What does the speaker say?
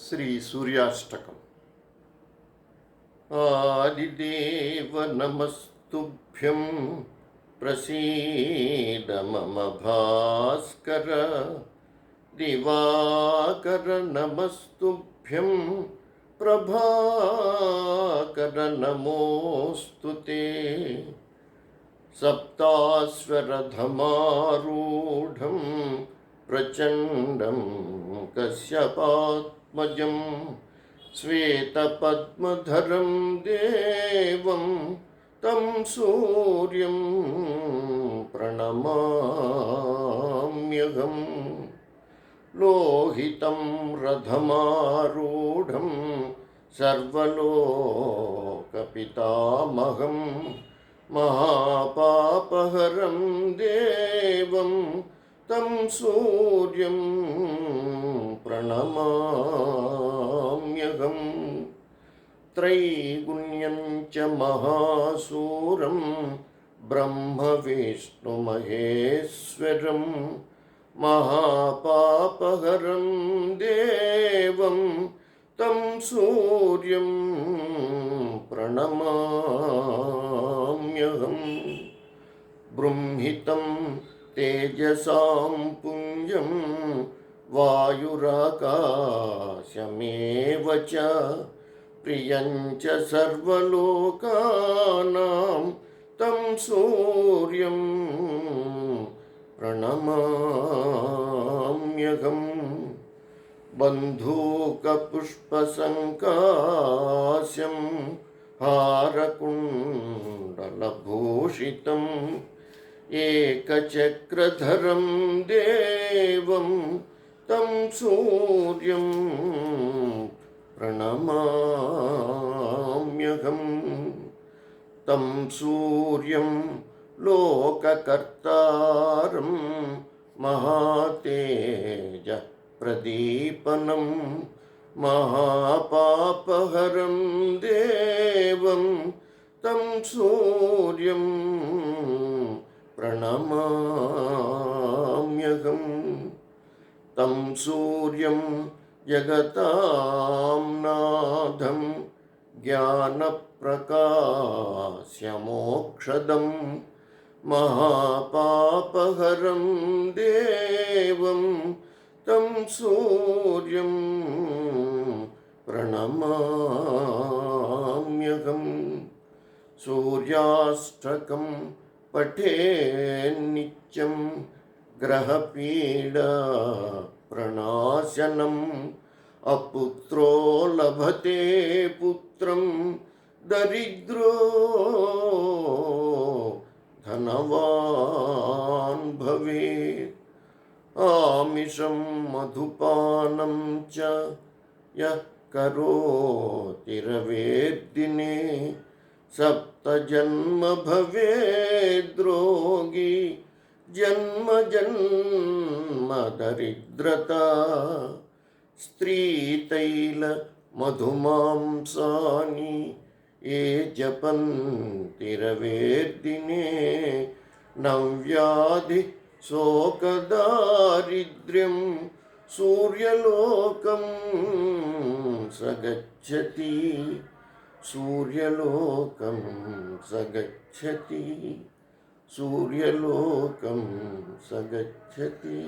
శ్రీ సూర్యాష్టకం. ఆదిదేవ నమస్తుభ్యం ప్రసీద మమ భాస్కర. దివాకర నమస్తుభ్యం ప్రభాకర నమోస్తుతే. సప్తాశ్వరధమారూఢం ప్రచండం కశ్యపాత్మజం శ్వేతపద్మధరం దేవం తం సూర్యం ప్రణమామ్యహం. లోహితం రథమారూఢం సర్వలోకపితామహం మహాపాపహరం దేవం తం సూర్యం ప్రణమామ్యహం. త్రైగుణ్యం చ మహాసూరం బ్రహ్మ విష్ణు మహేశ్వరం మహాపాపహరం దేవం తం సూర్యం ప్రణమామ్యహం. బృంహితం తేజసాం పుంజం వాయురాకాశమేవ చ ప్రియం చ సర్వలోకానాం తం సూర్యం ప్రణమామ్యహం. బంధూకపుష్పసంకాశం హారకుండలభూషితం ఏకచక్రధరం దేవం తం సూర్యం ప్రణమామ్యహం. తం సూర్యం లోకకర్తారం మహాతేజ ప్రదీపనం మహాపాపహరం దేవం తం సూర్యం ప్రణమామ్యహం. తం సూర్యం జగతాం నాథం జ్ఞానప్రకాశమోక్షదం మహాపాపహరం దేవం తం సూర్యం ప్రణమామ్యహం. సూర్యాష్టకం పఠేన్నిత్యం గ్రహపీడా ప్రణాశనం అపుత్రో లభతే పుత్రం దరిద్రో ధనవాన్ భవేత్. ఆమిషం మధుపానం చ యః కరోతి రవేర్దినే సప్తజన్మ భవేద్రోగి జన్మ జన్మ దరిద్రత. స్త్రీతైల మధుమాంసాని ఏ జపంతి రవేర్దినే నవ్యాధి శోకదారిద్ర్యం సూర్యలోకం సగచ్చతి. సూర్యలోకం సగచ్చతి. సూర్యలోకం సగచ్చతి.